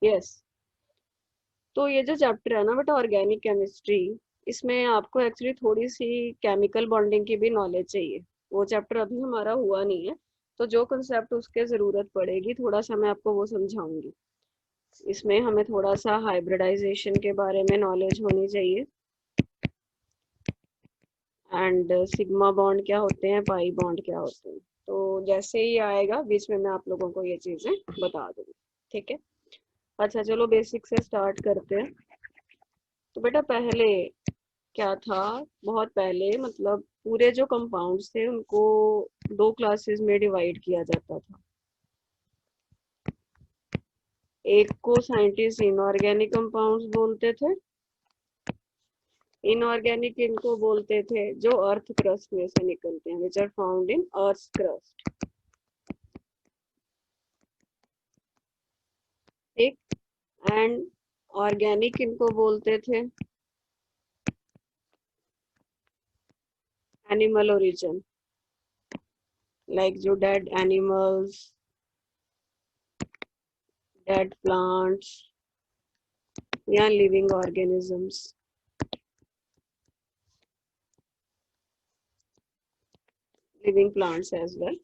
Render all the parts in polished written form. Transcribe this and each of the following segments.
Yes. तो ये जो चैप्टर है ना बेटा ऑर्गेनिक केमिस्ट्री, इसमें आपको एक्चुअली थोड़ी सी केमिकल बॉन्डिंग की भी नॉलेज चाहिए। वो चैप्टर अभी हमारा हुआ नहीं है, तो जो कंसेप्ट उसके ज़रूरत पड़ेगी थोड़ा सा मैं आपको वो समझाऊंगी। इसमें हमें थोड़ा सा हाइब्रिडाइजेशन के बारे में नॉलेज होनी चाहिए, एंड सिग्मा बॉन्ड क्या होते हैं, पाई बॉन्ड क्या होते हैं। तो जैसे ही आएगा बीच में मैं आप लोगों को ये चीज़ें बता दूंगी। ठीक है। अच्छा चलो बेसिक से स्टार्ट करते हैं। तो बेटा पहले क्या था, बहुत पहले मतलब पूरे जो कंपाउंड्स थे उनको दो क्लासेस में डिवाइड किया जाता था। एक को साइंटिस्ट इनऑर्गेनिक कंपाउंड्स बोलते थे, इनऑर्गेनिक इनको बोलते थे जो अर्थ क्रस्ट में से निकलते हैं, which are found in earth crust. ठीक। एंड ऑर्गेनिक इनको बोलते थे एनिमल ओरिजिन, लाइक जो डेड एनिमल्स, डेड प्लांट्स या living organisms, living plants as well.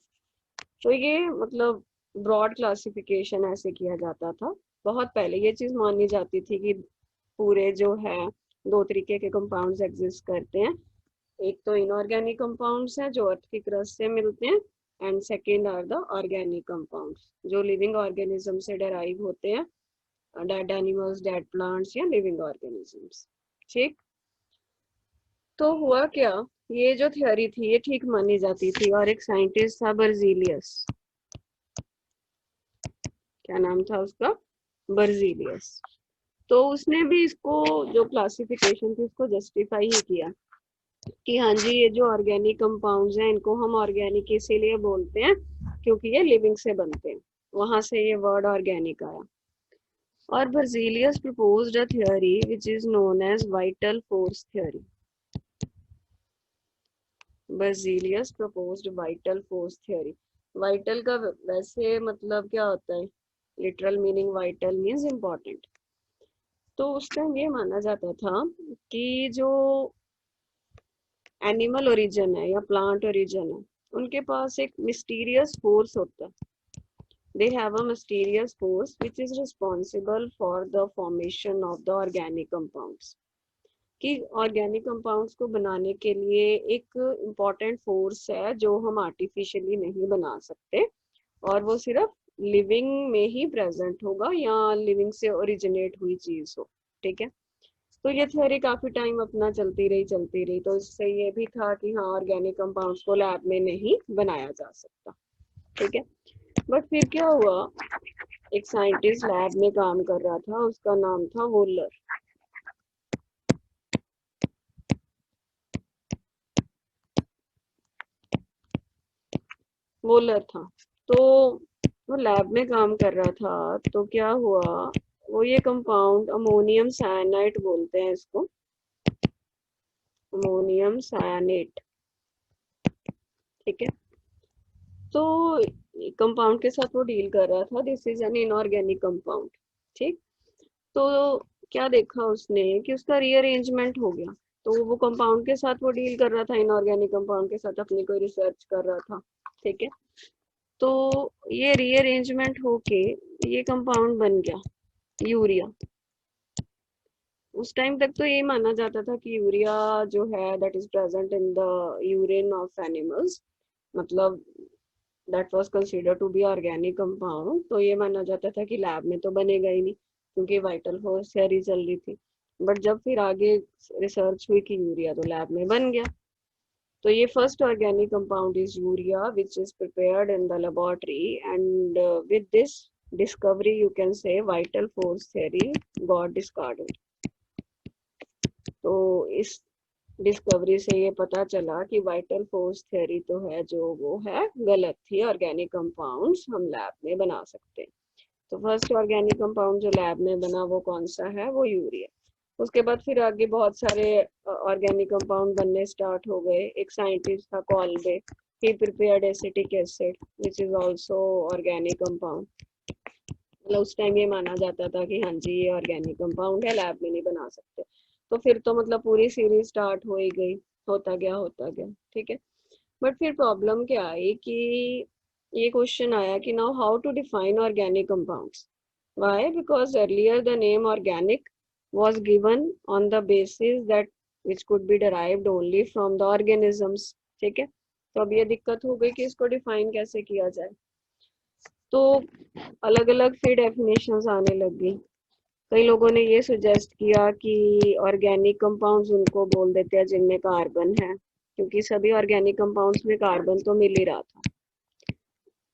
तो ये मतलब ब्रॉड क्लासिफिकेशन ऐसे किया जाता था। बहुत पहले ये चीज़ मानी जाती थी कि पूरे जो है दो तरीके के कंपाउंड्स एग्जिस्ट करते हैं। एक तो इनऑर्गेनिक कंपाउंड्स हैं जो अर्थ की क्रस्ट से मिलते हैं, and second are the organic compounds जो लिविंग ऑर्गेनिज्म से डेराइव होते हैं, डेड एनिमल्स, डेड प्लांट्स या लिविंग ऑर्गेनिजम्स। ठीक। तो हुआ क्या, ये जो थ्योरी थी ये ठीक मानी जाती थी, और एक साइंटिस्ट था बर्जीलियस। क्या नाम था उसका? बर्जीलियस। तो उसने भी इसको जो क्लासिफिकेशन थी उसको जस्टिफाई ही किया कि हाँ जी ये जो ऑर्गेनिक कंपाउंड्स हैं इनको हम ऑर्गेनिक इसीलिए बोलते हैं क्योंकि ये लिविंग से बनते हैं, वहां से ये वर्ड ऑर्गेनिक आया। और Berzelius proposed a theory which is known as vital force theory. Berzelius proposed vital force theory. Vital का वैसे मतलब क्या होता है? Literal meaning vital means important. तो उस टाइम ये माना जाता था कि जो एनिमल ओरिजिन है या प्लांट ओरिजिन है उनके पास एक मिस्टीरियस फोर्स होता है। They have a mysterious force which is responsible for the formation of the organic compounds. कि ऑर्गेनिक कंपाउंड्स को बनाने के लिए एक इम्पॉर्टेंट फोर्स है जो हम आर्टिफिशियली नहीं बना सकते, और वो सिर्फ लिविंग में ही प्रेजेंट होगा या लिविंग से ओरिजिनेट हुई चीज हो। ठीक है। तो ये थ्योरी काफी टाइम अपना चलती रही, तो इससे ये भी था कि हाँ ऑर्गेनिक कंपाउंड्स को लैब में नहीं बनाया जा सकता। ठीक है। बट फिर क्या हुआ, एक साइंटिस्ट लैब में काम कर रहा था, उसका नाम था वोलर। वोलर था। तो वो लैब में काम कर रहा था, तो क्या हुआ, वो ये कंपाउंड अमोनियम साइनाइड बोलते हैं इसको, अमोनियम साइनाइड। ठीक है। तो कंपाउंड के साथ वो डील कर रहा था, this is an inorganic compound. ठीक। तो क्या देखा उसने कि उसका रीअरेंजमेंट हो गया। तो वो कंपाउंड के साथ वो डील कर रहा था, इनऑर्गेनिक कंपाउंड के साथ अपनी कोई रिसर्च कर रहा था। ठीक है। तो ये रीअरेंजमेंट होके ये कंपाउंड बन गया यूरिया। उस टाइम तक तो ये माना जाता था कि यूरिया जो है that is present in the urine of animals, मतलब that was considered to be organic compound. तो ये माना जाता था कि लैब में तो बनेगा ही नहीं क्योंकि वाइटल फोर्स थ्योरी चल रही थी। बट जब फिर आगे रिसर्च हुई कि यूरिया तो लैब में बन गया, तो ये first organic compound is urea which is prepared in the laboratory, and with this discovery you can say vital force theory got discarded. तो इस डिस्कवरी से ये पता चला कि वाइटल फोर्स थ्योरी तो है जो वो है गलत थी, ऑर्गेनिक कंपाउंड्स हम लैब में बना सकते हैं। तो फर्स्ट ऑर्गेनिक कंपाउंड जो लैब में बना वो कौन सा है? वो यूरिया। उसके बाद फिर आगे बहुत सारे ऑर्गेनिक कंपाउंड बनने स्टार्ट हो गए। एक साइंटिस्ट था Kolbe, he prepared acetic acid which is also organic compound. मतलब उस टाइम ये माना जाता था कि हाँ जी ये ऑर्गेनिक कंपाउंड है, लैब में नहीं बना सकते। तो फिर तो मतलब पूरी सीरीज स्टार्ट हो ही गई, होता गया, ठीक है। बट फिर प्रॉब्लम क्या आई कि ये क्वेश्चन आया कि now how to define organic compounds. Why? Because earlier the name organic was given on the basis that which could be derived only from the organisms, ठीक है। तो अब ये दिक्कत हो गई कि इसको डिफाइन कैसे किया जाए। तो अलग अलग फिर डेफिनेशंस आने लग गई। कई लोगों ने ये सुजेस्ट किया कि ऑर्गेनिक कंपाउंड्स उनको बोल देते हैं जिनमें कार्बन है, क्योंकि सभी ऑर्गेनिक कंपाउंड्स में कार्बन तो मिल ही रहा था,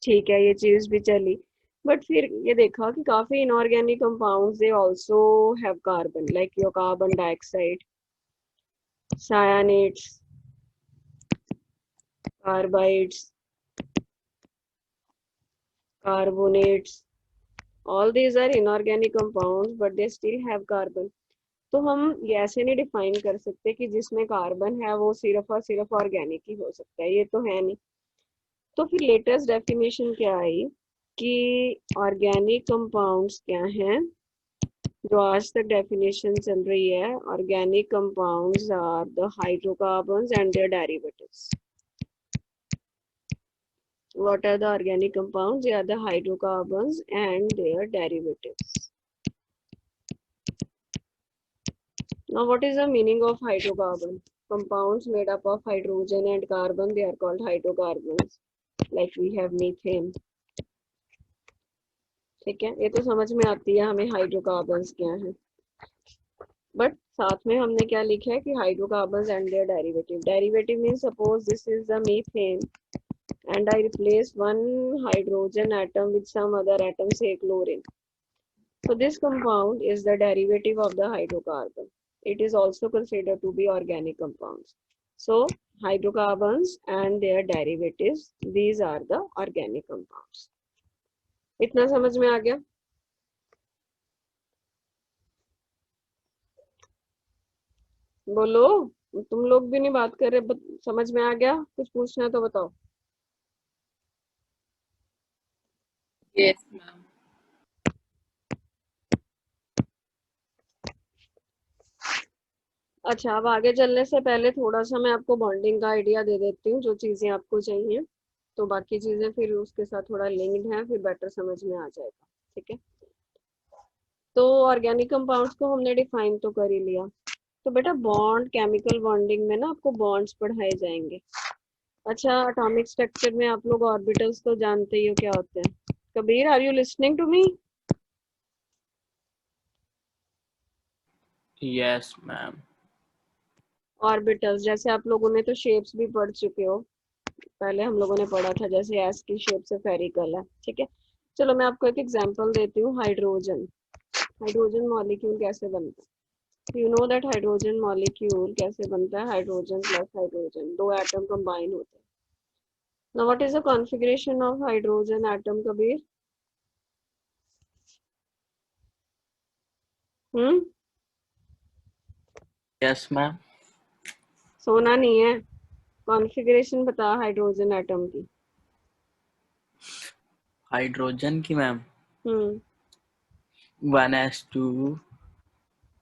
ठीक है, ये चीज भी चली। बट फिर ये देखा कि काफी inorganic compounds they also have carbon, like your carbon dioxide, cyanides, carbides, carbonates, all these are inorganic compounds but they still have carbon। तो हम ये ऐसे नहीं डिफाइन कर सकते कि जिसमें कार्बन है वो सिर्फ और सिर्फ ऑर्गेनिक ही हो सकता है, ये तो है नहीं। तो फिर लेटेस्ट डेफिनेशन क्या आई कि ऑर्गेनिक कंपाउंड्स क्या हैं, जो आज तक डेफिनेशन चल रही है, organic compounds are the hydrocarbons and their derivatives. What are the organic compounds? They are the hydrocarbons and their derivatives. Now, what is the meaning of hydrocarbon? Compounds made up of hydrogen and carbon, they are called hydrocarbons. Like we have methane. ठीक है, ये तो समझ में आती है हमें hydrocarbons क्या है। बट साथ में हमने क्या लिखा है कि hydrocarbons and their derivative. Derivative means suppose this is the methane and I replace one hydrogen atom with some other atom, say chlorine. So this compound is the derivative of the hydrocarbon. It is also considered to be organic compounds. So hydrocarbons and their derivatives, these are the organic compounds. इतना समझ में आ गया? बोलो, तुम लोग भी नहीं बात कर रहे, समझ में आ गया? कुछ पूछना है तो बताओ। Yes, ma'am. अच्छा, अब आगे चलने से पहले थोड़ा सा मैं आपको बॉन्डिंग का आइडिया दे देती हूँ, जो चीजें आपको चाहिए। तो बाकी चीजें फिर उसके साथ थोड़ा लिंक्ड है, फिर बेटर समझ में आ जाएगा, ठीक है। तो ऑर्गेनिक कंपाउंड्स को हमने डिफाइन तो कर ही लिया। तो बेटा बॉन्ड, केमिकल बॉन्डिंग में ना आपको बॉन्ड्स पढ़ाए जाएंगे। अच्छा, एटॉमिक स्ट्रक्चर में आप लोग ऑर्बिटल्स तो जानते ही हो क्या होते हैं। Kabir, are you listening to me? Yes, ma'am. Orbitals, जैसे आप लोगों ने तो शेप्स भी पढ़ चुके हो, पहले हम लोगों ने पढ़ा था, जैसे एस की शेप से फेरिकल है, ठीक है। चलो मैं आपको एक एग्जांपल देती हूँ। हाइड्रोजन, हाइड्रोजन मॉलिक्यूल कैसे बनता है? You know that hydrogen molecule कैसे बनता है? हाइड्रोजन प्लस हाइड्रोजन, दो एटम कंबाइन होते हैं। Now what is the configuration of hydrogen atom, Kabir? Hmm, Yes, ma'am. सोना नहीं है, कॉन्फ़िगरेशन बता हाइड्रोजन एटम की। हाइड्रोजन की मैम हम्म, 1s2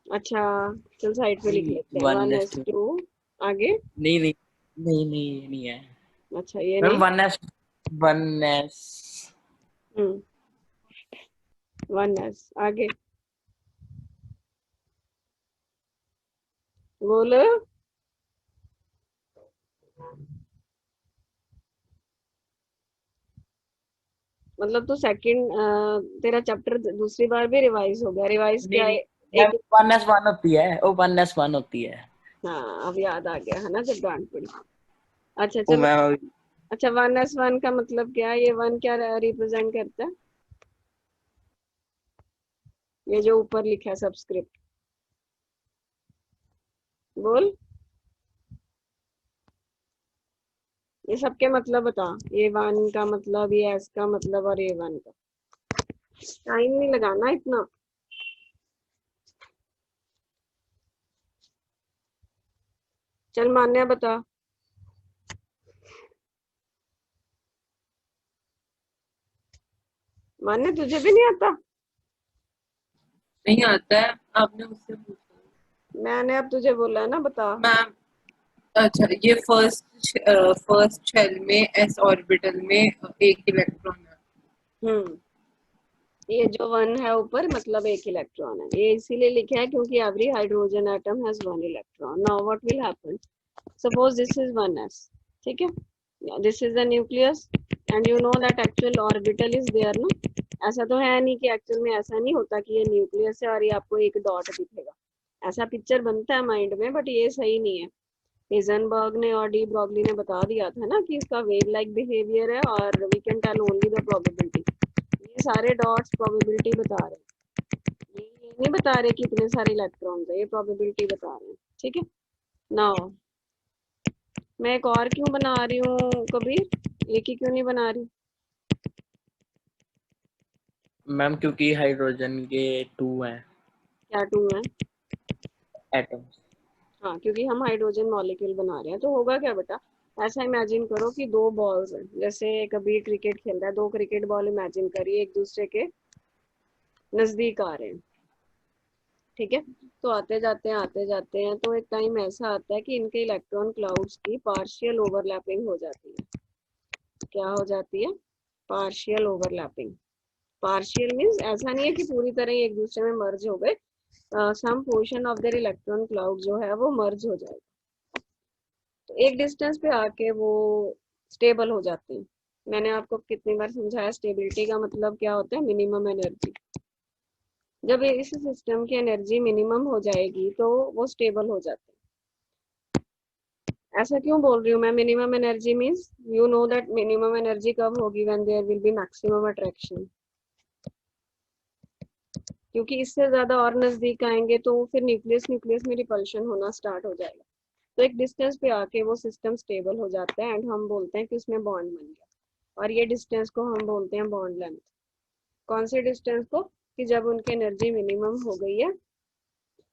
अच्छा, चल साइड पे लिख लेते हैं, वन एस 1s2 टू आगे। नहीं नहीं नहीं नहीं ये नहीं है अच्छा, ये मैम नहीं। 1s हम्म, वन एस आगे बोलो। मतलब तो सेकंड, तेरा चैप्टर दूसरी बार भी रिवाइज हो गया। रिवाइज नहीं क्या है? नहीं मैम एक, 1s1 होती है वो 1s1 होती है हाँ अब याद आ गया है ना जब डांट पड़ी। अच्छा वो चलो। मैम अच्छा, वन एस वन का मतलब क्या है? ये वन क्या रिप्रेजेंट करता है? ये जो ऊपर लिखा है सबस्क्रिप्ट, बोल। ये सबके मतलब बता। ये वन का मतलब, ये एस का मतलब, और ये वन का। टाइम नहीं लगाना इतना। चल मान्या बता। मान्या तुझे भी नहीं आता? नहीं आता है, आपने उससे पूछा। मैंने अब तुझे बोला है ना, बता। मैम, अच्छा, ये फर्स्ट शेल में एस ऑर्बिटल में एक इलेक्ट्रॉन है। हम्म ये जो वन है ऊपर, मतलब एक इलेक्ट्रॉन है। ये इसीलिए लिखा है क्योंकि every hydrogen atom has one electron. Now what will happen, suppose this is one S, ठीक है, this is the nucleus, and you know that actual orbital is there ना। ऐसा तो है नहीं कि एक्चुअल में ऐसा नहीं होता कि ये न्यूक्लियस है और ये आपको एक डॉट दिखेगा। ऐसा पिक्चर बनता है माइंड में, बट ये सही नहीं है। हेजनबर्ग ने और डी ब्रॉगली ने बता दिया था ना कि इसका वेव लाइक बिहेवियर है, और we can tell only the probability. ये सारे डॉट्स प्रोबेबिलिटी बता रहे हैं, ये नहीं बता रहे कि इतने सारे इलेक्ट्रॉन्स है, ये प्रोबेबिलिटी बता रहे हैं। ठीक है। नाउ मैं एक और क्यों बना रही हूँ कबीर, एक ही क्यों नहीं बना रही? मैम क्योंकि हाइड्रोजन के 2 हैं क्या टू है? एटम्स। हाँ, क्योंकि हम हाइड्रोजन मॉलिक्यूल बना रहे हैं। तो होगा क्या बेटा, ऐसा इमेजिन करो कि दो बॉल्स हैं, जैसे कबीर क्रिकेट खेल रहा है, दो क्रिकेट बॉल इमेजिन करिए एक दूसरे के नजदीक आ रहे हैं। ठीक है। तो आते जाते हैं तो एक टाइम ऐसा आता है कि इनके इलेक्ट्रॉन क्लाउड्स की पार्शियल ओवरलैपिंग हो जाती है। क्या हो जाती है? Partial overlapping. पार्शियल मीन्स ऐसा नहीं है कि पूरी तरह ही एक दूसरे में मर्ज हो गए, some portion of their electron cloud जो है वो मर्ज हो जाएगा। तो एक डिस्टेंस पे आके वो स्टेबल हो जाते हैं। मैंने आपको कितनी बार समझाया, स्टेबिलिटी का मतलब क्या होता है? Minimum energy. जब इस सिस्टम की एनर्जी मिनिमम हो जाएगी तो वो स्टेबल हो जाते हैं। ऐसा क्यों बोल रही हूँ मैं minimum energy means, you know that minimum energy कब होगी? When there will be maximum attraction. क्योंकि इससे ज्यादा और नजदीक आएंगे तो फिर न्यूक्लियस न्यूक्लियस में रिपल्शन होना स्टार्ट हो जाएगा। तो एक डिस्टेंस पे आके वो सिस्टम स्टेबल हो जाता है, एंड हम बोलते हैं कि उसमें बॉन्ड बन गया। और ये डिस्टेंस को हम बोलते हैं बॉन्ड लेंथ। कौन से डिस्टेंस को? कि जब उनकी एनर्जी मिनिमम हो गई है,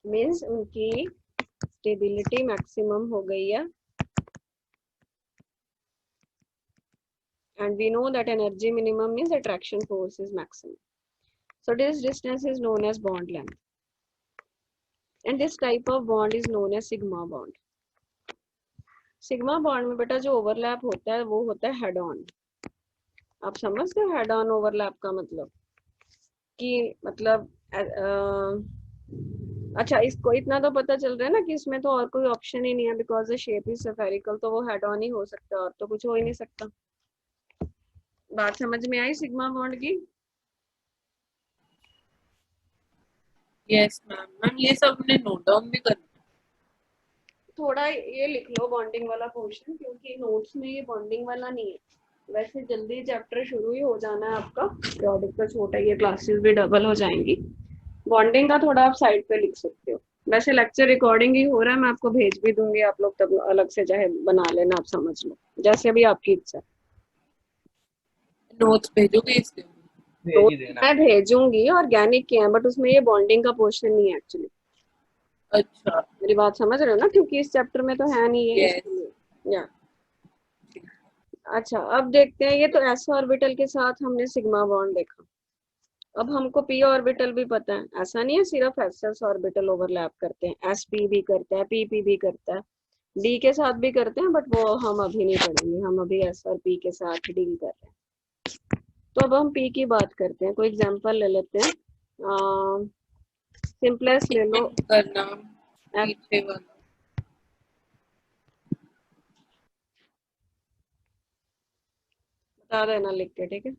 मीन्स उनकी स्टेबिलिटी मैक्सिमम हो गई है, and we know that energy minimum means attraction force is maximum. So this distance is known as bond length, and this type of bond is known as sigma bond. Sigma bond में बेटा जो overlap होता है वो होता है head on. आप समझते हो हेड ऑन ओवरलैप का मतलब? कि मतलब अच्छा, इसको इतना तो पता चल रहा है ना कि इसमें तो और कोई ऑप्शन ही नहीं है, because the shape is spherical, तो वो हेड ऑन ही हो सकता है, और तो कुछ हो ही नहीं सकता। बात समझ में आई सिग्मा बॉन्ड की? Yes ma'am. मैम, ये सब हमने नोट डाउन भी करना थोड़ा ये लिख लो बॉन्डिंग वाला पोर्शन, क्योंकि नोट्स में ये बॉन्डिंग वाला नहीं है। वैसे जल्दी चैप्टर शुरू ही हो जाना है आपका, प्रोडक्ट का छोटा, ये क्लासेस भी डबल हो जाएंगी। बॉन्डिंग का थोड़ा आप साइड पे लिख सकते हो। वैसे लेक्चर रिकॉर्डिंग ही हो रहा है, मैं आपको भेज भी दूंगी, आप लोग तब अलग से चाहे बना लेना, आप समझ लो जैसे भी आपकी इच्छा। है। नोट्स भेजोगे इसके? भेज तो ही देना। मैं भेजूंगी, ऑर्गेनिक के हैं, बट उसमें ये बॉन्डिंग का पोर्शन नहीं है एक्चुअली। अच्छा। मेरी बात समझ रहे हो ना, क्योंकि इस चैप्टर में तो है नहीं है यस। इसलिए। या अच्छा, अब देखते हैं, ये तो एस ऑर्बिटल के साथ हमने सिग्मा बॉन्ड देखा। अब हमको पी ऑर्बिटल भी पता है, ऐसा नहीं है सिर्फ एस एस ऑर्बिटल ओवरलैप करते हैं, एस पी भी करता है, पी पी भी करता है, डी के साथ भी करते हैं, बट वो हम अभी नहीं पढ़ेंगे, हम अभी एस और पी के साथ डील कर रहे हैं। तो अब हम पी की बात करते हैं, कोई एग्जांपल ले लेते हैं। सिंपलेस्ट एक ले लो, मिनट करना, एफ। पीछे वाला। बता देना लिख के, ठीक है?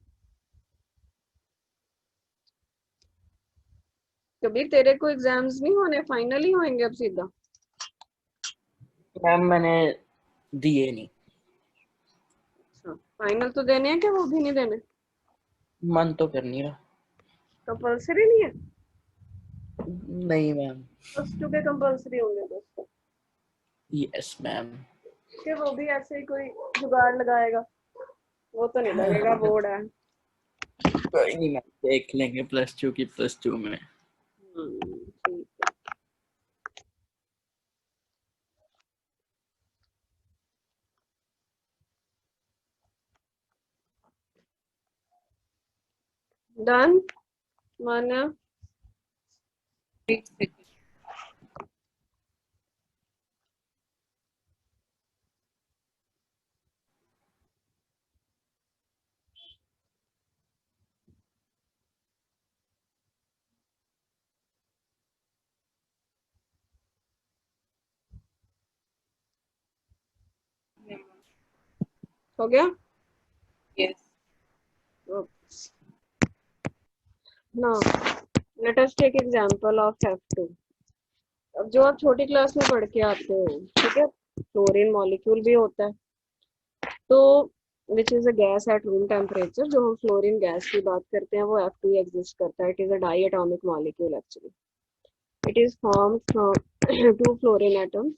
कबीर तेरे को एग्जाम्स नहीं होने, फाइनल ही होंगे अब सीधा? मैम मैंने दिए नहीं। अच्छा, फाइनल तो देने हैं, क्या वो भी नहीं देने? मन तो कर नहीं रहा। कंपल्सरी नहीं है? नहीं मैम। प्लस टू के कंपल्सरी होंगे दोस्तों। Yes ma'am. कि वो भी ऐसे ही कोई जुगाड़ लगाएगा? वो तो नहीं लगेगा, बोर्ड है। कोई नहीं मैम, देख लेंगे +2 की +2 में। ठीक है। डन माना? एक सेकंड। हो गया? Yes. Now let us take example of F2. अब जो आप छोटी क्लास में पढ़ के आते हो, ठीक है, फ्लोरीन मॉलिक्यूल भी होता है, तो which is a gas at room temperature. जो हम फ्लोरीन गैस की बात करते हैं वो F2 एग्जिस्ट करता है। It is a diatomic molecule actually. It is formed from two fluorine atoms.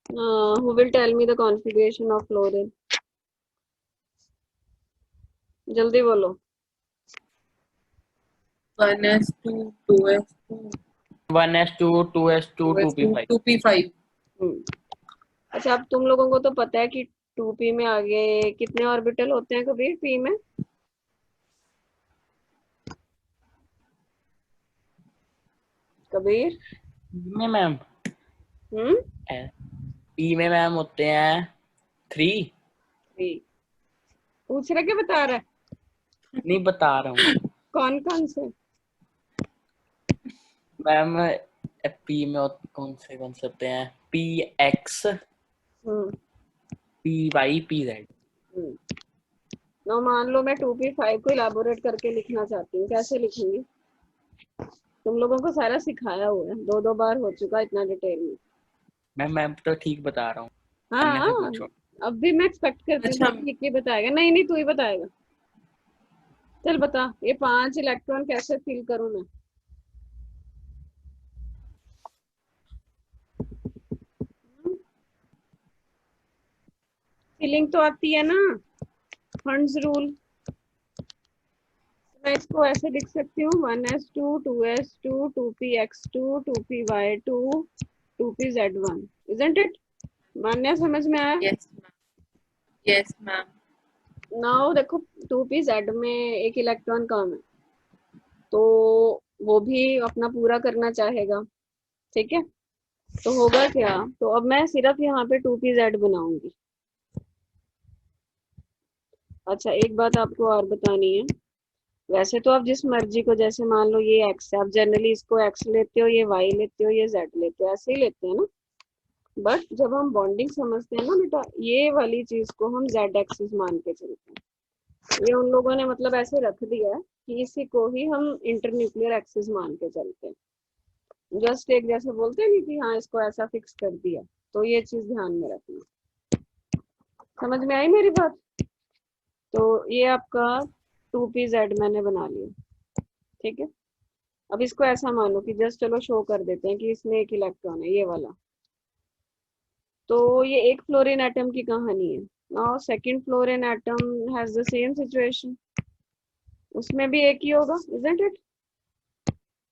who will tell me the configuration of fluorine? जल्दी बोलो। 1s2 2s2 1s2 2s2 2p5 2p5। अच्छा, अब तुम लोगों को तो पता है कि 2p में आगे कितने ऑर्बिटल होते हैं कबीर p में? कबीर? में मैम पी में मैम होते हैं 3। पूछ रहा क्या बता रहा है? नहीं बता रहा हूँ कौन कौन से? मैम। पी में कौन से होते हैं? P X, P Y, P Z. No, मान लो मैं 2p5 को इलाबोरेट करके लिखना चाहती हूँ, कैसे लिखूंगी? तुम लोगों को सारा सिखाया हुआ है, 2 बार हो चुका इतना डिटेल में। मैं तो ठीक बता रहा हूँ। हाँ, अब भी मैं एक्सपेक्ट करती हूँ अच्छा। ठीक ही बताएगा। नहीं, तू ही बताएगा। चल बता, ये 5 इलेक्ट्रॉन कैसे फिल करूं मैं? फिलिंग तो आती है ना, फंड्स रूल। मैं इसको ऐसे लिख सकती हूँ 1s2 2s2 2px2 2py2 2pz1। Isn't it? मान्या, समझ में आया? Yes ma'am. Yes ma'am. Now देखो, 2pz में एक इलेक्ट्रॉन कम है, तो वो भी अपना पूरा करना चाहेगा, ठीक है? तो होगा क्या? तो अब मैं सिर्फ यहाँ पे 2pz बनाऊंगी। अच्छा, एक बात आपको और बतानी है। वैसे तो आप जिस मर्जी को, जैसे मान लो ये x है, आप जनरली इसको x लेते हो, ये y लेते हो, ये z लेते हो, ऐसे ही लेते हैं ना। बट जब हम बॉन्डिंग समझते हैं ना बेटा, ये वाली चीज को हम z एक्सिस मान के चलते हैं। ये उन लोगों ने मतलब ऐसे रख दिया है कि इसी को ही हम इंटरन्यूक्लियर एक्सिस मान के चलते हैं। जस्ट एक जैसे बोलते हैं नहीं कि हाँ इसको ऐसा फिक्स कर दिया, तो ये चीज ध्यान में रखना। समझ में आई मेरी बात? तो ये आपका 2pz मैंने बना लिया, ठीक है। अब इसको ऐसा मानो कि जस्ट चलो शो कर देते हैं कि इसमें एक इलेक्ट्रॉन है, ये वाला। तो ये एक फ्लोरीन एटम की कहानी है। Now second fluorine atom has the same situation, उसमें भी एक ही होगा, isn't it?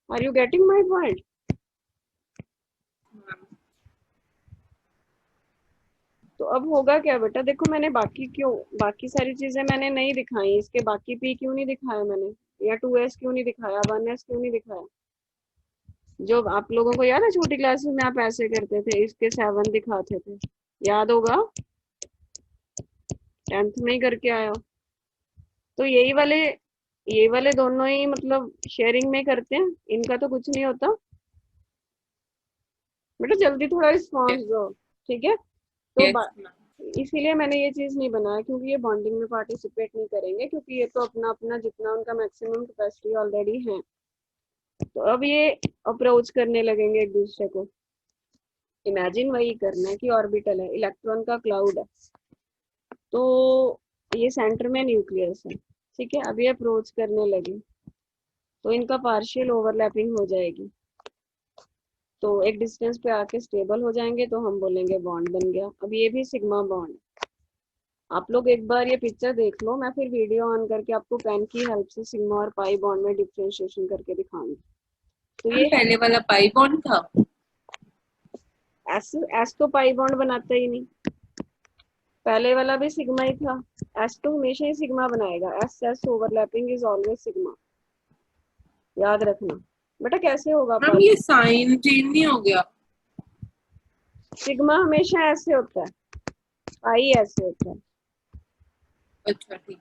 Are you getting my point? तो अब होगा क्या बेटा, देखो मैंने बाकी सारी चीजें मैंने नहीं दिखाई, इसके बाकी पी क्यों नहीं दिखाया मैंने, या 2s क्यों नहीं दिखाया, 1s क्यों नहीं दिखाया? जो आप लोगों को याद है छोटी क्लासेस में आप ऐसे करते थे, इसके 7 दिखाते थे, याद होगा, 10th में ही करके आया हो। तो ये वाले दोनों ही मतलब शेयरिंग में करते हैं, इनका तो कुछ नहीं होता बेटा। जल्दी थोड़ा रिस्पॉन्स दो, ठीक है? तो इसीलिए मैंने ये चीज नहीं बनाया, क्योंकि ये बॉन्डिंग में पार्टिसिपेट नहीं करेंगे, क्योंकि ये तो अपना अपना जितना उनका मैक्सिमम कैपेसिटी ऑलरेडी है। तो अब ये अप्रोच करने लगेंगे एक दूसरे को। इमेजिन वही करना है कि ऑर्बिटल है, इलेक्ट्रॉन का क्लाउड है, तो ये सेंटर में न्यूक्लियस है, ठीक है। अब ये अप्रोच करने लगे तो इनका पार्शियल ओवरलैपिंग हो जाएगी, तो एक डिस्टेंस पे आके स्टेबल हो जाएंगे, तो हम बोलेंगे बॉन्ड बन गया। अब ये भी सिग्मा बॉन्ड। आप लोग एक बार ये पिक्चर देख लो, मैं फिर वीडियो ऑन करके आपको पेन की हेल्प से सिग्मा और पाई बॉन्ड में डिफरेंशिएशन करके दिखाऊंगी। तो ये पहले वाला पाई बॉन्ड था। एस तो पाई बॉन्ड बनाता ही नहीं, पहले वाला भी सिग्मा ही था। एस तो हमेशा ही सिग्मा बनाएगा, S S overlapping is always sigma, याद रखना। बेटा कैसे होगा मैम पर? ये साइन चेंज नहीं हो गया? सिग्मा हमेशा ऐसे होता है, पाई ऐसे होता है। अच्छा ठीक।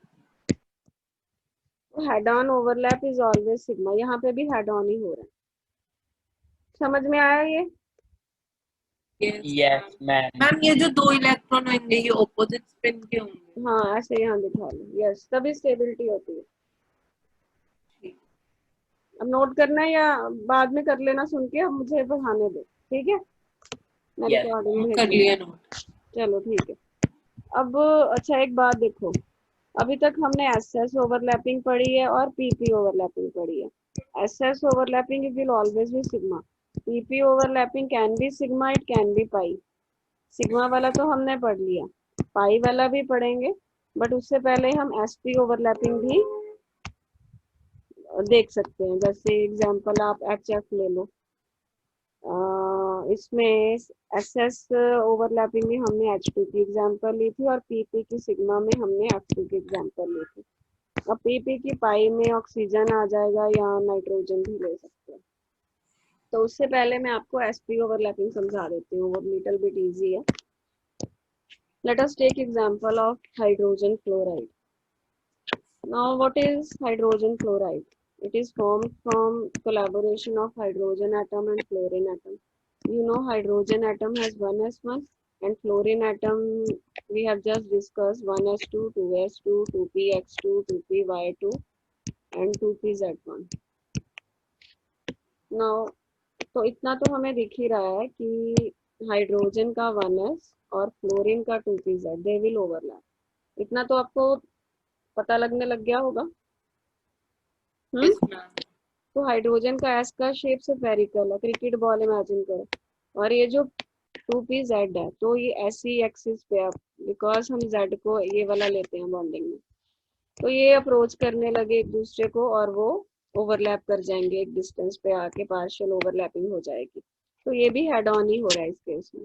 Head on overlap is always sigma, यहाँ पे भी हेड ऑन ही हो रहा है। समझ में आया ये? Yes ma'am. मैम ये जो 2 इलेक्ट्रॉन होंगे ये ऑपोजिट स्पिन के होंगे? हाँ ऐसे यहाँ दिखा लो, यस, तभी स्टेबिलिटी होती है। ठीक। अब नोट करना है या बाद में कर लेना सुन के, अब मुझे पढ़ाने दो, ठीक है? मैं यस रिकॉर्डिंग भेज कर दूंगी। लिया नोट। चलो ठीक है। अब अच्छा एक बात देखो, अभी तक हमने एसएस ओवरलैपिंग पढ़ी है और पीपी ओवरलैपिंग पढ़ी है। SS overlapping it will always be sigma, PP overlapping can be sigma, it can be pi. Sigma वाला तो हमने पढ़ लिया, पाई वाला भी पढ़ेंगे, बट उससे पहले हम एसपी ओवरलैपिंग भी देख सकते हैं। जैसे एग्जांपल आप एचएफ ले लो, इसमें एसएस ओवरलैपिंग में हमने H2 की एग्जांपल ली थी और पीपी की सिग्मा में हमने F2 की एग्जांपल ली थी। अब पीपी की पाई में ऑक्सीजन आ जाएगा या नाइट्रोजन भी ले सकते हैं। तो उससे पहले मैं आपको एसपी ओवरलैपिंग समझा देती हूँ, वो लिटिल बिट इजी है। Let us take example of hydrogen fluoride. Now what is hydrogen fluoride? It is formed from collaboration of hydrogen atom and fluorine atom. You know hydrogen atom has 1s1 and fluorine atom we have just discussed 1s2, 2s2, 2px2, 2py2 and 2pz1. Now तो इतना तो हमें दिख ही रहा है कि hydrogen का 1s और फ्लोरीन का 2pz दे विल ओवरलैप। इतना तो आपको पता लगने लग गया होगा। Yes ma'am. तो हाइड्रोजन का एस का शेप से फेरिकल है, क्रिकेट बॉल इमेजिन करो, और ये जो 2pz है तो ये ऐसी एक्सिस पे है, बिकॉज हम z को ये वाला लेते हैं बॉन्डिंग में, तो ये अप्रोच करने लगे एक दूसरे को और वो ओवरलैप कर जाएंगे, एक डिस्टेंस पे आके पार्शियल ओवरलैपिंग हो जाएगी। तो ये भी हेड ऑन ही हो रहा है इस केस में।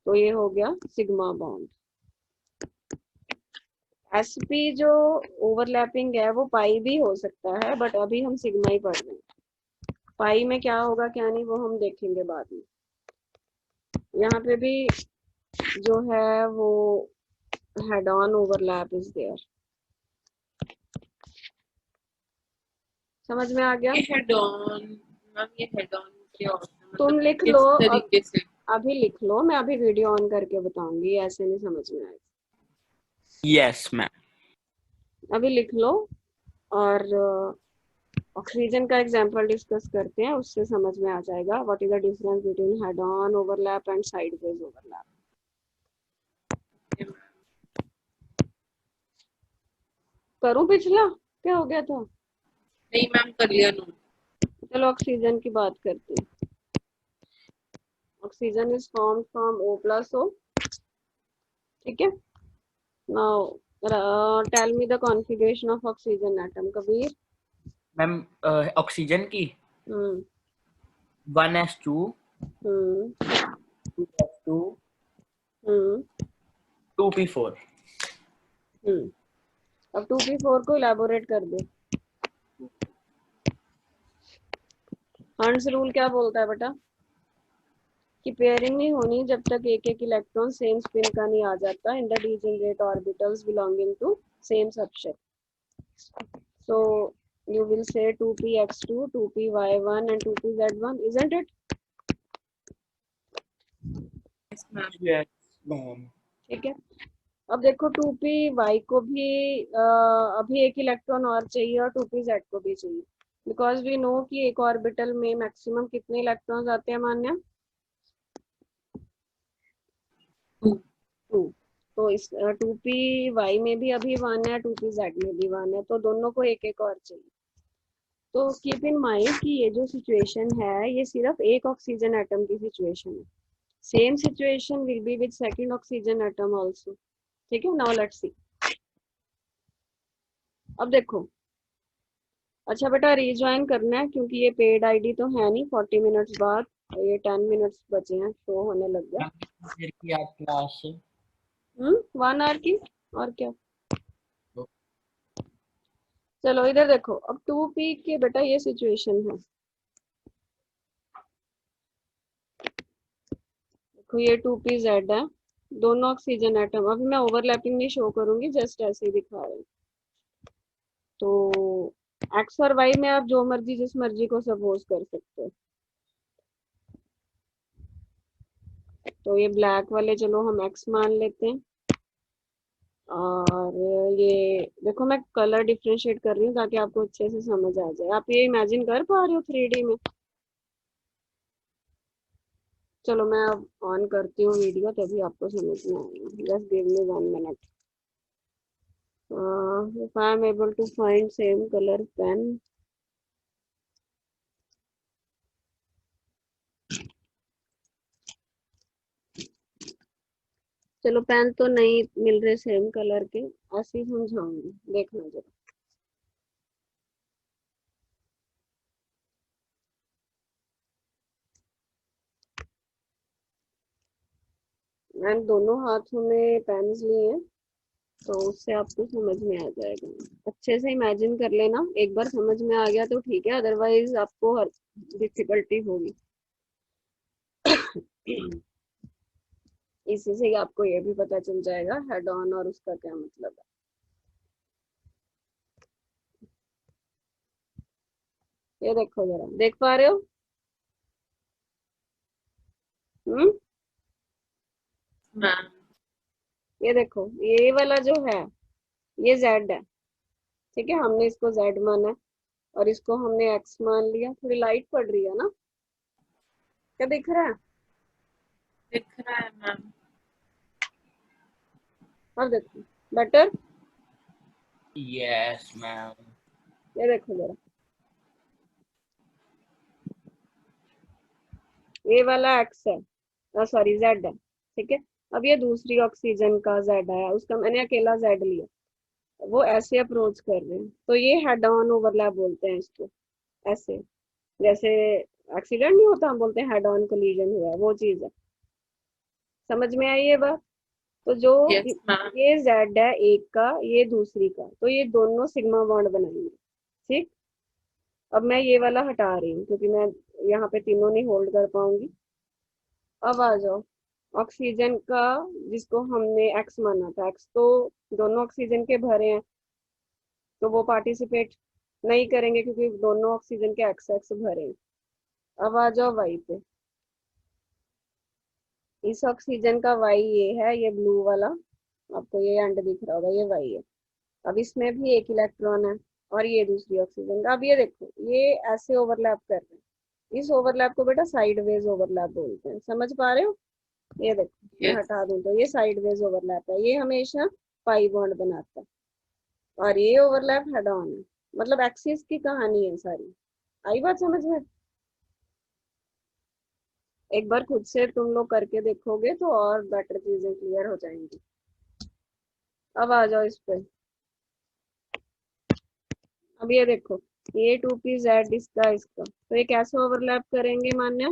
तो ये हो गया सिग्मा बॉन्ड। एसपी जो ओवरलैपिंग है वो पाई भी हो सकता है, बट अभी हम सिग्मा ही पढ़ रहे हैं। पाई में क्या होगा क्या नहीं वो हम देखेंगे बाद में। यहाँ पे भी जो है वो head on overlap is there. समझ में आ गया? ये हेड ऑन मैम, ये हेड ऑन क्या होता है? तुम मतलब लिख किस लो, तरीके से? अभी लिख लो, मैं अभी वीडियो ऑन करके बताऊंगी, ऐसे नहीं समझ में आएगा। Yes ma'am. अभी लिख लो और ऑक्सीजन का एग्जांपल डिस्कस करते हैं, उससे समझ में आ जाएगा what is the difference between head on overlap and sideways overlap. करूं पिछला? क्या हो गया था? नहीं मैम, कर लिया नोट। चलो ऑक्सीजन की बात करते हैं। Oxygen is formed from O+O, ठीक है? Now tell me the configuration of oxygen atom, Kabir. Ma'am oxygen की हम्म 1s2 हम्म 2s2 हम्म 2p4। अब 2p4 को इलेबोरेट कर दे। हर्ट्ज रूल क्या बोलता है बेटा? कि पेयरिंग नहीं होनी जब तक एक एक इलेक्ट्रॉन सेम स्पिन का नहीं आ जाता in the degenerate orbitals belonging to same subset. So you will say 2px2, 2py1 and 2pz1, isn't it? Yes ma'am. Yes ma'am. ठीक है। अब देखो 2py को भी अभी एक इलेक्ट्रॉन और चाहिए और 2pz को भी चाहिए, बिकॉज वी नो कि एक ऑर्बिटल में मैक्सिमम कितने इलेक्ट्रॉन्स आते हैं मान्या? 2। तो इस 2py में भी अभी 1 है, 2pz में भी 1 है, तो दोनों को एक एक और चाहिए। तो कीप इन माइंड कि ये जो सिचुएशन है ये सिर्फ एक ऑक्सीजन एटम की सिचुएशन है। Same situation will be with second oxygen atom also, ठीक है? Now let's see. अब देखो, अच्छा बेटा रिज्वाइन करना है क्योंकि ये पेड आईडी तो है नहीं, 40 मिनट्स बाद ये 10 मिनट्स बचे हैं, शो होने लग गया। फिर की आज क्लास 1 आवर की, और क्या। चलो इधर देखो, अब 2p के बेटा ये सिचुएशन है, देखो ये 2p-Z है, दोनों ऑक्सीजन एटम। अभी मैं ओवरलैपिंग नहीं शो करूंगी, जस्ट ऐसे ही दिखा रहे हैं। तो एक्स और वाई में आप जो मर्जी जिस मर्जी को सपोज कर सकते हो। तो ये ब्लैक वाले चलो हम एक्स मान लेते हैं, और ये देखो मैं कलर डिफ्रेंशिएट कर रही हूँ ताकि आपको अच्छे से समझ आ जाए। आप ये इमेजिन कर पा रहे हो 3D में? चलो मैं अब ऑन करती हूँ वीडियो, तभी आपको समझ में आएगा। Just give me 1 minute. if I am able to find same color pen, चलो पेन तो नहीं मिल रहे सेम कलर के, ऐसे ही समझाऊंगी, देखना जरा। मैंने दोनों हाथों में पेन्स लिए हैं, तो उससे आपको समझ में आ जाएगा। अच्छे से इमेजिन कर लेना, एक बार समझ में आ गया तो ठीक है, अदरवाइज आपको हर डिफिकल्टी होगी। इसी से ही आपको ये भी पता चल जाएगा हेड ऑन और उसका क्या मतलब है। ये देखो जरा, देख पा रहे हो? मैम ये देखो, ये वाला जो है ये जेड है, ठीक है, हमने इसको जेड माना है, और इसको हमने एक्स मान लिया। थोड़ी लाइट पड़ रही है ना, क्या दिख रहा है? दिख रहा है मैम। अब देखो बेटर। Yes ma'am. ये देखो जरा, ये वाला एक्स है, सॉरी जेड है, ठीक है। अब ये दूसरी ऑक्सीजन का जेड आया, उसका मैंने अकेला जेड लिया, वो ऐसे अप्रोच कर रहे हैं, तो ये हेड ऑन ओवरलैप बोलते हैं इसको। ऐसे जैसे एक्सीडेंट नहीं होता, हम बोलते हैं हेड ऑन कोलिजन हुआ, वो चीज है। समझ में आई ये बात? तो जो यस मैम। ये जेड है एक का, ये दूसरी का, तो ये दोनों सिग्मा बॉन्ड बनाएंगे, ठीक। अब मैं ये वाला हटा रही हूँ क्योंकि मैं यहाँ पे तीनों नहीं होल्ड कर पाऊंगी। अब आ जाओ ऑक्सीजन का, जिसको हमने एक्स माना था, एक्स तो दोनों ऑक्सीजन के भरे हैं, तो वो पार्टिसिपेट नहीं करेंगे क्योंकि दोनों ऑक्सीजन के एक्स एक्स भरे हैं। अब आ जाओ वाई पे, इस ऑक्सीजन का वाई ये है, ये ब्लू वाला, आपको ये एंड दिख रहा होगा, ये वाई है। अब इसमें भी एक इलेक्ट्रॉन है, और ये दूसरी ऑक्सीजन का। अब ये देखो, ये ऐसे ओवरलैप कर रहे हैं, इस ओवरलैप को बेटा साइडवेज ओवरलैप बोलते हैं। समझ पा रहे हो? ये देखो मैं यस हटा दूं तो ये साइडवेज ओवरलैप है, ये हमेशा पाई बॉन्ड बनाता है, और ये ओवरलैप हेड ऑन है। मतलब एक्सिस की कहानी है सारी। आई बात समझ में? एक बार खुद से तुम लोग करके देखोगे तो और बेटर चीजें क्लियर हो जाएंगी। अब आ जाओ इस पे। अब ये देखो, ये 2p-Z इसका, तो ये कैसे ओवरलैप करेंगे मान्या?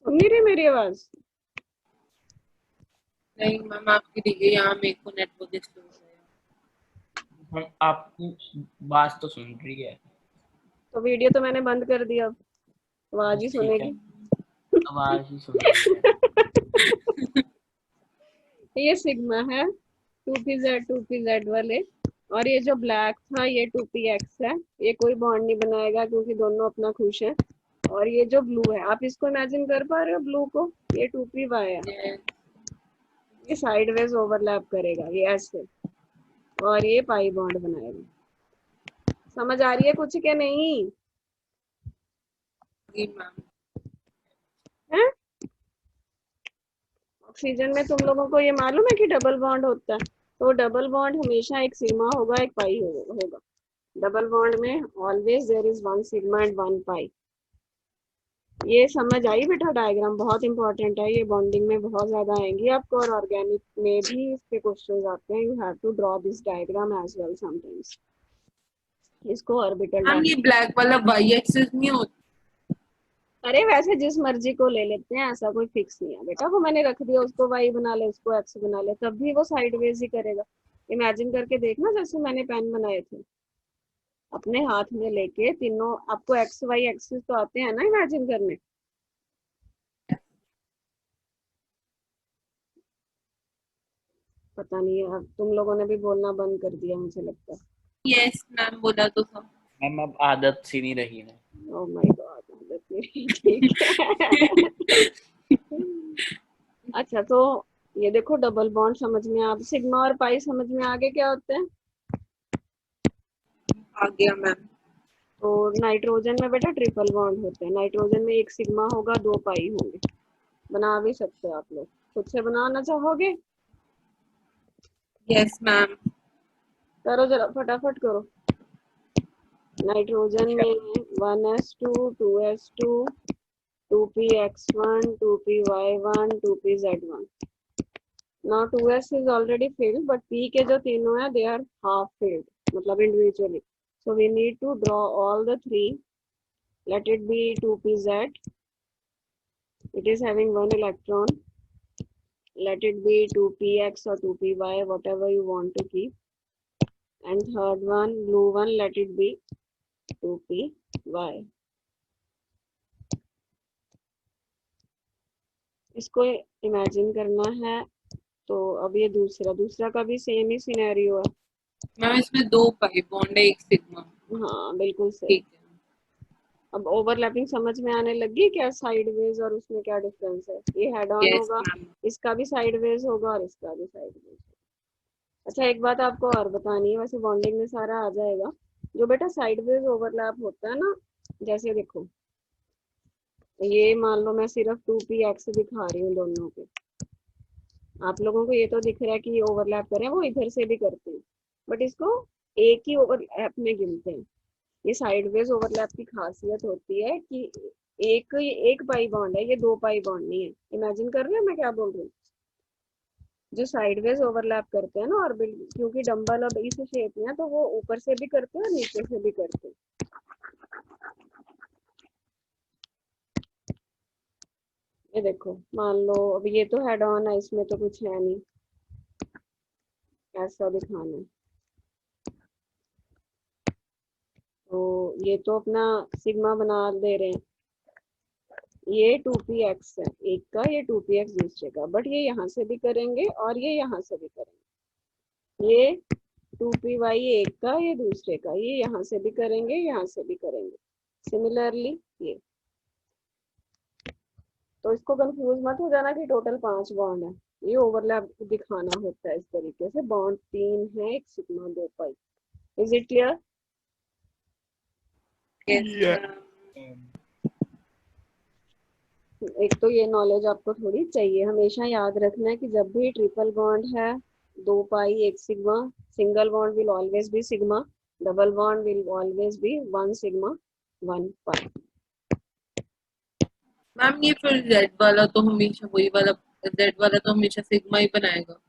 सुन नहीं रही मेरी आवाज? नहीं मैम, आपकी दिखे यहाँ मेरे को नेटवर्क स्लो हो गया। हम आपकी बात तो सुन रही है। तो वीडियो तो मैंने बंद कर दिया, अब आवाज ही ठीक है, सुनेगी। आवाज ही सुन रही है। ये सिग्मा है, 2p-Z वाले, और ये जो ब्लैक था ये 2px है। ये कोई बॉन्ड नहीं बनाएगा क्योंकि दोनों अपना खुश है। और ये जो ब्लू है, आप इसको इमेजिन कर पा रहे हो ब्लू को? ये 2py है, यस ये साइडवेज ओवरलैप करेगा, ये ऐसे, और ये पाई बॉन्ड बनाएगा। समझ आ रही है कुछ क्या नहीं मैम। है? ऑक्सीजन में तुम लोगों को ये मालूम है कि डबल बॉन्ड होता है, तो डबल बॉन्ड हमेशा एक सिग्मा होगा एक पाई होगा। डबल बॉन्ड में always there is one sigma and one pi. ये समझ आई बेटा? डायग्राम बहुत इंपॉर्टेंट है, ये बॉन्डिंग में बहुत ज्यादा आएंगी आपको, और ऑर्गेनिक में भी इसके क्वेश्चंस आते हैं। You have to draw this diagram as well sometimes. इसको ऑर्बिटल मैम ये डायग्राम। ब्लैक वाला वाई एक्सिस नहीं होता? अरे वैसे जिस मर्जी को ले लेते हैं, ऐसा कोई फिक्स नहीं है बेटा। वो मैंने रख दिया, उसको वाई बना ले, उसको एक्स बना ले, तब भी वो साइडवेज ही करेगा। इमेजिन करके देखना जैसे मैंने पेन बनाए थे, अपने हाथ में लेके तीनों, आपको एक्स वाई एक्सिस तो आते हैं ना इमेजिन करने? पता नहीं, अब तुम लोगों ने भी बोलना बंद कर दिया मुझे लगता है। यस मैम, बोला तो था। मैम अब आदत सी नहीं रही है। ओह माय गॉड, आदत मेरी ठीक है। अच्छा, तो ये देखो डबल बॉन्ड समझ में आ, सिग्मा और पाई समझ में आगे क्या होते हैं? आ गया मैम। तो नाइट्रोजन में बेटा ट्रिपल बॉन्ड होते हैं, नाइट्रोजन में एक सिग्मा होगा, दो पाई होंगे। बना भी सकते हो आप लोग, खुद से बनाना चाहोगे? Yes ma'am. करो जरा, फटाफट करो। नाइट्रोजन में 1s2 2s2 2px1 2py1 2pz1। now 2s is already filled but p के जो तीनों है they are half filled मतलब individually, so we need to draw all the three. Let it be 2pz, it is having one electron. Let it be 2px or 2py, whatever you want to keep. And third one, blue one, let it be 2py. इसको imagine करना है। तो अब ये दूसरा का भी same ही scenario है। मैम इसमें 2 पाई बॉन्ड है, 1 सिग्मा। हाँ बिल्कुल सही। ठीक है। अब ओवरलैपिंग समझ में आने लगी क्या, साइडवेज और उसमें क्या डिफरेंस है? ये हेड ऑन यस होगा, मैम। इसका भी साइडवेज होगा और इसका भी साइडवेज। अच्छा, एक बात आपको और बतानी है, वैसे बॉन्डिंग में सारा आ जाएगा। जो बेटा साइडवेज ओवरलैप होता है ना, जैसे देखो ये मान लो मैं सिर्फ 2px दिखा रही हूँ दोनों के, आप लोगों को ये तो दिख रहा है कि ये ओवरलैप करें, वो इधर से भी करते हैं, बट इसको एक ही ओवरलैप में गिनते हैं। ये साइडवेज ओवरलैप की खासियत होती है कि एक पाई बॉन्ड है, ये दो पाई बॉन्ड नहीं है। इमेजिन कर रहे हो मैं क्या बोल रही हूँ? जो साइडवेज ओवरलैप करते हैं ना ऑर्बिट, क्योंकि डंबल अब इस शेप में है तो वो ऊपर से भी करते हैं और नीचे से भी करते हैं। ये देखो मान लो अब ये तो हेड ऑन है, इसमें तो कुछ है नहीं, ऐसा दिखाना है। तो ये तो अपना सिग्मा बना दे रहे हैं, ये 2px है एक का, ये 2px दूसरे का, बट ये यहाँ से भी करेंगे और ये यहाँ से भी करेंगे। ये 2py एक का, ये दूसरे का, ये यहाँ से भी करेंगे, यहाँ से भी करेंगे। सिमिलरली ये, तो इसको कंफ्यूज मत हो जाना कि टोटल 5 बॉन्ड है, ये ओवरलैप दिखाना होता है इस तरीके से। बॉन्ड 3 है, एक sigma 2 pi. Is it clear? Yes ma'am. एक तो ये नॉलेज आपको थोड़ी चाहिए, हमेशा याद रखना है कि जब भी ट्रिपल बॉन्ड है, 2 पाई एक sigma, single bond will always be sigma, double bond will always be 1 sigma 1 pi. Ma'am ये फिर जेड वाला तो हमेशा वही वाला, जेड वाला तो हमेशा सिग्मा ही बनाएगा।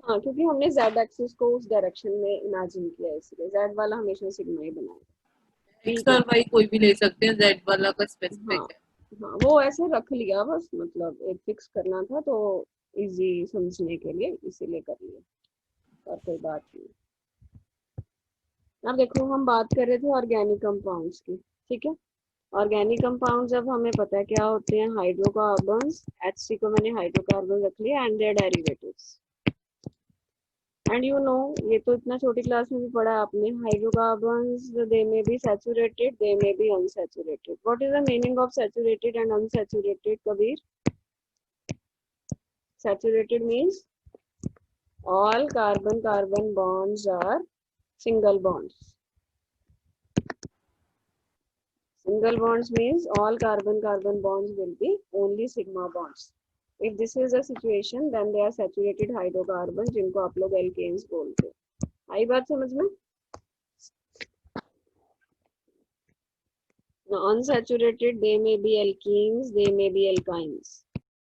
हाँ, क्योंकि हमने z एक्सिस को उस डायरेक्शन में इमेजिन किया है, इसलिए z वाला हमेशा सिग्मा ही बनाएगा। एक्स और वाई कोई भी ले सकते हैं, जेड वाला का हाँ स्पेसिफिक है। हाँ, वो ऐसे रख लिया बस, मतलब एक फिक्स करना था तो इजी समझने के लिए इसीलिए कर लिया, और कोई बात नहीं। अब देखो हम बात कर रहे थे ऑर्गेनिक कंपाउंड्स की, ठीक है? ऑर्गेनिक कंपाउंड जब हमें पता है क्या होते हैं, हाइड्रोकार्बन्स, HC को मैंने हाइड्रोकार्बन रख लिया, and their derivatives. And you know, ये तो इतना छोटी क्लास में भी पढ़ा आपने, hydrocarbons they may be saturated, they may be unsaturated. What is the meaning of saturated and unsaturated, Kabir? Saturated means all carbon-carbon bonds are single bonds. Single bonds means all carbon-carbon bonds will be only sigma bonds. If this is a situation, then they are saturated hydrocarbons, जिनको आप लोग alkanes बोलते हैं। आई बात समझ में? Now, unsaturated, they may be alkenes, they may be alkynes.